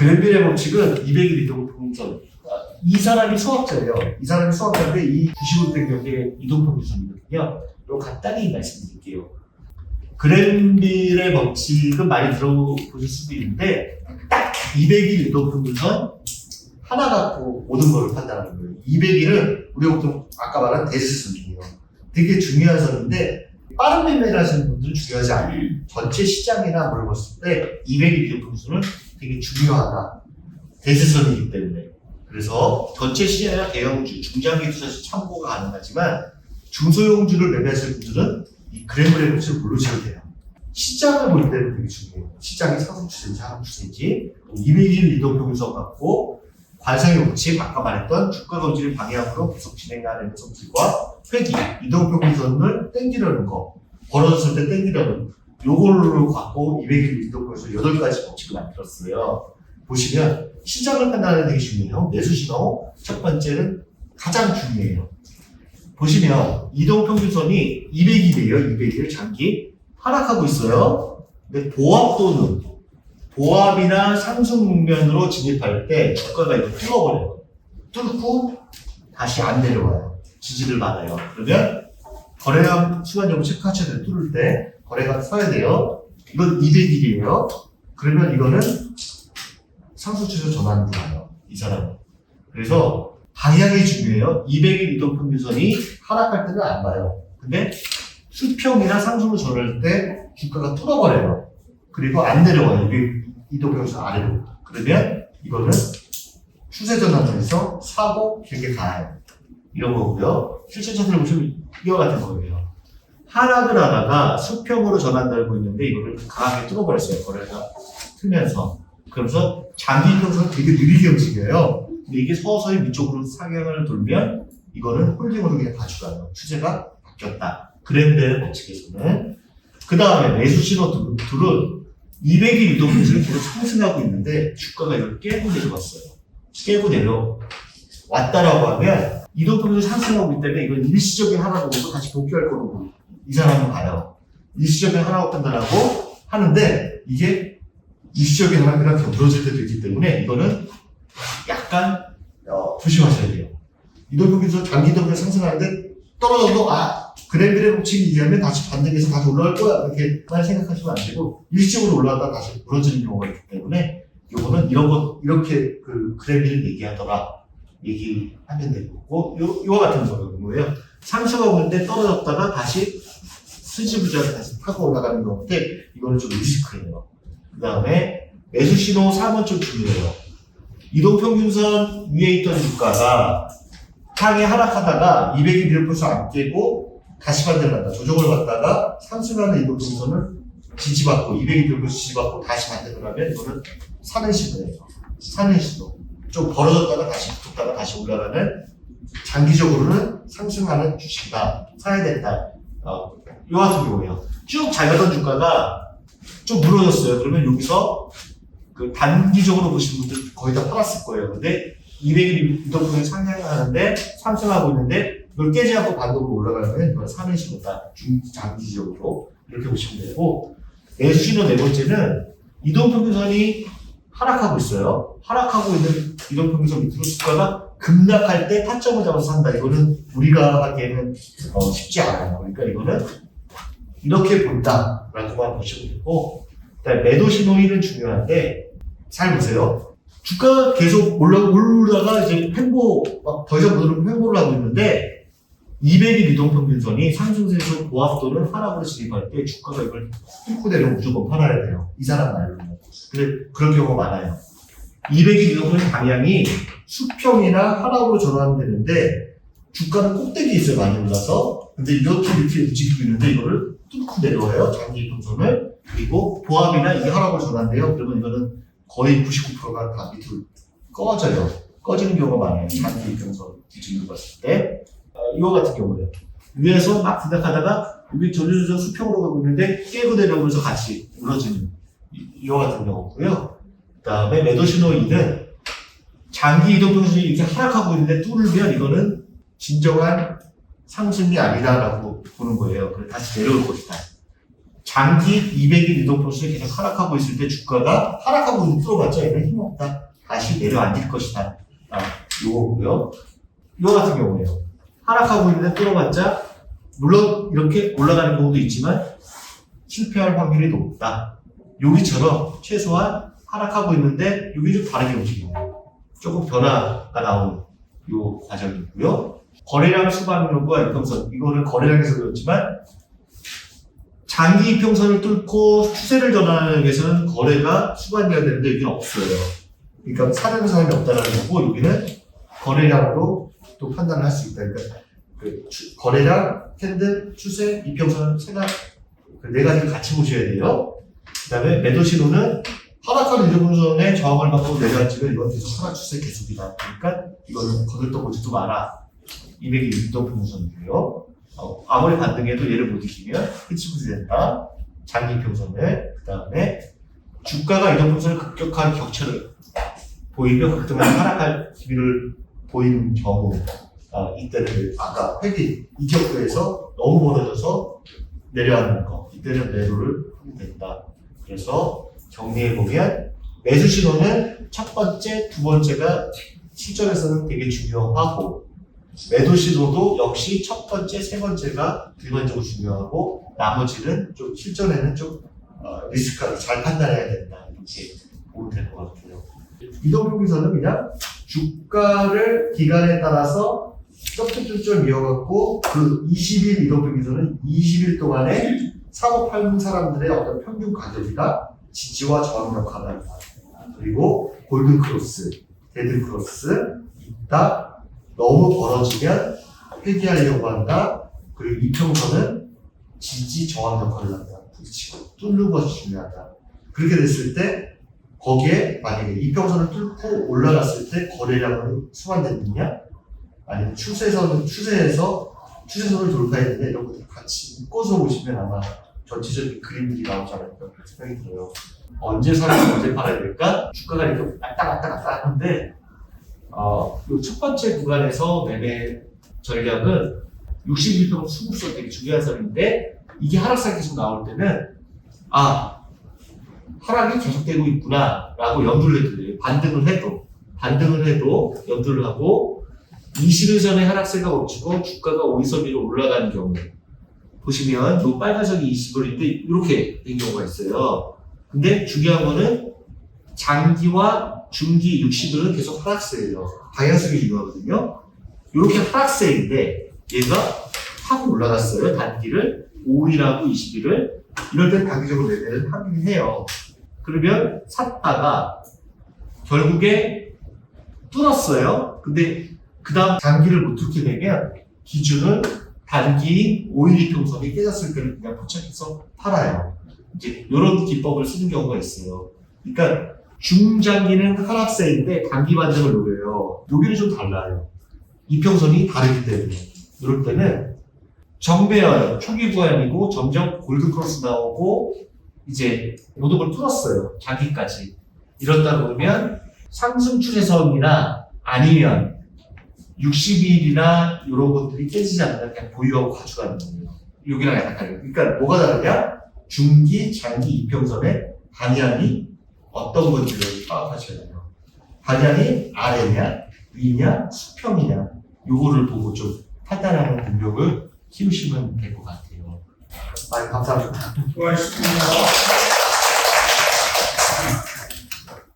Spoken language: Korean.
그랜빌의 법칙은 200일 이동평균선. 이 사람이 수학자예요. 이 사람이 수학자인데 이 90원 변경의 이동평균선이거든요. 이거 간단히 말씀드릴게요. 그랜빌의 법칙은 많이 들어보실 수도 있는데 딱 200일 이동평균선 하나 갖고 모든 걸 판단하는 거예요. 200일은 우리가 보통 아까 말한 대지선이에요. 되게 중요한 선인데 빠른 매매를 하시는 분들은 중요하지 않아요. 전체 시장이나 뭘 봤을 때 200일 이동평균선은 되게 중요하다. 대지선이기 때문에. 그래서 전체 시장이나 대형주, 중장기 투자시 참고가 가능하지만 중소형주를 매매하시는 분들은 이 그랜빌의 법칙을 모르셔도 돼요. 시장을 볼 때는 되게 중요해요. 시장이 상승 추세인지 하락 추세인지 200일 이동평균선 갖고 관상의 법칙, 아까 말했던 주가 검진의 방향으로 계속 진행하는 성질과 회귀, 이동평균선을 땡기려는 거, 벌어졌을 때 땡기려는 요걸로 갖고 200일 이동평균선 8가지 법칙을 만들었어요. 보시면 시장을 판단하는 게 되게 중요해요. 매수 신호 첫 번째는 가장 중요해요. 보시면 이동평균선이 200일이에요. 200일 장기 하락하고 있어요. 근데 보합이나 상승 국면으로 진입할 때 주가가 이거 뚫어버려요. 뚫고 다시 안 내려와요. 지지를 받아요. 그러면 거래량 수간 여부 체크하셔야 돼요. 뚫을 때 거래가 서야 돼요. 이건 200일이에요. 그러면 이거는 상승 추세 전환으로 가요. 이 사람은. 그래서 방향이 중요해요. 200일 이동평균선이 하락할 때는 안 가요. 근데 수평이나 상승으로 전환할 때 주가가 뚫어버려요. 그리고 안 내려와요. 이동평균선 아래로. 그러면 이거는 추세 전환에서 사고 길게 가요. 이런 거고요. 실제 차트를 보시면 이와 같은 거예요. 하락을 하다가 수평으로 전환되고 있는데 이거를 강하게 뚫어버렸어요. 거래가 틀면서. 그러면서 장기 이동평균선 되게 느리게 움직여요. 근데 이게 서서히 위쪽으로 상향을 돌면 이거는 홀딩으로 그냥 가져가요. 추세가 바뀌었다. 그랜빌의 법칙에서는. 그 다음에 매수 신호 둘은 200일 이동평균선이 계속 상승하고 있는데 주가가 이걸 깨고 내려왔어요. 깨고 내려왔다라고 하면 이동평균선이 상승하고 있기 때문에 이건 일시적인 하락으로 다시 복귀할 거라고 이 사람은 봐요. 일시적인 하락을 판단하고 하는데 이게 일시적인 하락이랑 견뎌질 때도 있기 때문에 이거는 약간 조심하셔야 돼요. 이동평균선 장기 이동평균선 상승하는데 떨어져도 그랜빌의 법칙에 의하면 다시 반등해서 다시 올라갈 거야 이렇게만 생각하시면 안 되고 일시적으로 올라갔다 다시 무너지는 경우가 있기 때문에 요거는 이렇게 그 그랜빌을 얘기하면 되고 요와 같은 거예요. 상승하고 있는데 떨어졌다가 다시 수지부지하게 다시 타고 올라가는 건데 이거는 좀 리스크예요. 그 다음에 매수 신호 3은 좀 중요해요. 이동평균선 위에 있던 주가가 상에 하락하다가 200일 1%에서 안 깨고 다시 반대를 한다. 조정을 받다가 상승하는 이동평균선을 지지받고 200일 1% 지지받고 다시 반대를 하면 이거는 사는 시도예요. 사는 시도. 좀 벌어졌다가 다시 붙었다가 다시 올라가는 장기적으로는 상승하는 주식이다. 사야 된다. 요 같은 경우에요. 쭉 잘 가던 주가가 좀 무너졌어요. 그러면 여기서 그 단기적으로 보시는 분들 거의 다 팔았을 거예요. 근데 200일 이동평균 상향하는데 상승하고 있는데 이걸 깨지 않고 반동으로 올라가면 이건 사는 신호다. 중장기적으로 이렇게 보시면 되고 매수 신호 네 번째는 이동평균선이 하락하고 있어요. 하락하고 있는 이동평균선 밑으로 주가가 급락할 때 타점을 잡아서 산다. 이거는 우리가 하기에는 쉽지 않아요. 그러니까 이거는 이렇게 본다라고만 보시면 되고 일단 매도 신호 1은 중요한데 잘 보세요. 주가가 계속 올라가 이제 더 이상 못 오르면 횡보를 하고 있는데 200일 이동평균선이 상승세에서 보합 또는 하락으로 진입할 때 주가가 이걸 뚫고 내려면 무조건 팔아야 돼요. 이 사람 말로는. 그런 경우가 많아요. 200일 이동평균 방향이 수평이나 하락으로 전환되는데 주가는 꼭대기에 있어요. 많이 올라서. 근데 이렇게 움직이고 있는데 이거를 뚫고 내려와요. 장기 이동선을. 그리고 보합이나 이게 하락으로 전환돼요. 그러면 이거는 거의 99%가 다 밑으로 꺼져요. 꺼지는 경우가 많아요. 장기 이동선 기준으로 봤을 때. 이와 같은 경우에요. 위에서 막 부닥하다가 여기 전류조정 수평으로 가고 있는데 깨고 내려오면서 같이 무너지는 이와 같은 경우고요. 그 다음에 매도 신호 2는 장기 이동평균선이 이렇게 하락하고 있는데 뚫으면 이거는 진정한 상승이 아니다라고 보는 거예요. 그래서 다시 내려올 것이다. 장기 200일 이동평선이 계속 하락하고 있을 때 주가가 하락하고 있는 뚫어봤자 얘는 힘없다. 다시 내려앉을 것이다. 요거고요. 이거 같은 경우에요. 하락하고 있는데 뚫어봤자 물론 이렇게 올라가는 경우도 있지만 실패할 확률이 높다. 여기처럼 최소한 하락하고 있는데 여기 좀 다르게 움직여요. 조금 변화가 나오는 요 과정이고요. 거래량 수반율과 이평선, 이거는 거래량에서 배웠지만 장기 이평선을 뚫고 추세를 전환하는 위해서는 거래가 수반이어야 되는데 여기는 없어요. 그러니까 사는 사람이 없다는 거고 여기는 거래량으로 또 판단을 할 수 있다. 그러니까 거래량, 캔들, 추세, 이평선 생각 네 가지를 같이 보셔야 돼요. 그 다음에 매도 신호는 하락하는 이동평선에 저항을 받고 내려앉으면 이건 계속 하락 추세 계속이다. 그러니까 이거는 거들떠보지도 마라. 200일 이동평선이고요. 아무리 반등해도 얘를 못 이기면 흐지부지 된다. 장기 이평선을. 그 다음에 주가가 이동평선을 급격한 격차를 보이며 극단적으로 하락할 기미를 보이는 경우, 이때는 아까 회기 이격도에서 너무 멀어져서 내려앉는 거, 이때는 매도를 하면 된다. 그래서 정리해보면 매수 신호는 첫 번째, 두 번째가 시점에서는 되게 중요하고 매도 신호도 역시 첫 번째, 세 번째가 일반적으로 중요하고 나머지는 좀 실전에는 좀 리스크를 잘 판단해야 된다. 이렇게 보면 될 것 같아요. 이동평균선은 그냥 주가를 기간에 따라서 점점점점 이어갖고 그 20일 이동평균선은 20일 동안에 사고 파는 사람들의 어떤 평균 가격이다. 지지와 저항 역할을 한다. 그리고 골든 크로스, 데드 크로스 있다. 너무 벌어지면 회귀하려고 한다. 그리고 이평선은 지지 저항 역할을 한다. 부딪히고 뚫는 것이 중요하다. 그렇게 됐을 때 거기에 만약에 이평선을 뚫고 올라갔을 때 거래량은 수반됐느냐? 아니면 추세에서 추세선을 돌파했는데 이런 것들 같이 묶어서 보시면 아마 전체적인 그림들이 나오지 않을까 그런 생각이 들어요. 언제 사면 언제 팔아야 될까? 주가가 이렇게 왔다 하는데 첫 번째 구간에서 매매 전략은 61평 수급선 되게 중요한 선인데 이게 하락세가 계속 나올 때는 하락이 계속되고 있구나 라고 염두를 해도 돼요. 반등을 해도 염두를 하고 20일 전에 하락세가 멈추고 주가가 5일선 위로 올라가는 경우 보시면 요 빨간색이 20일인데 이렇게 된 경우가 있어요. 근데 중요한 거는 장기와 중기 60일은 계속 하락세예요. 방향성이 중요하거든요. 이렇게 하락세인데 얘가 확 올라갔어요. 단기를 5일하고 20일을 이럴 때 단기적으로 매매를 하긴 해요. 그러면 샀다가 결국에 뚫었어요. 근데 그 다음 단기를 못 뚫게 되면 기준은 단기 5일 이평선이 깨졌을 때는 그냥 포착해서 팔아요. 이제 이런 기법을 쓰는 경우가 있어요. 그러니까 중장기는 하락세인데 단기 반등을 노려요. 여기는 좀 달라요. 이평선이 다르기 때문에. 이럴 때는 정배열 초기 구간이고 점점 골드크로스 나오고 이제 모든 걸 뚫었어요. 장기까지. 이렇다 보면 상승 추세선이나 아니면 60일이나 이런 것들이 깨지지 않는다. 그냥 보유하고 가져가는 거예요. 여기랑 약간 다르요. 그러니까 뭐가 다르냐? 중기, 장기 이평선의 방향이 어떤 건지를 파악하셔야 돼요. 방향이 아래냐, 위냐, 수평이냐 요거를 보고 좀 판단하는 능력을 키우시면 될 것 같아요. 감사합니다. 수고하셨습니다.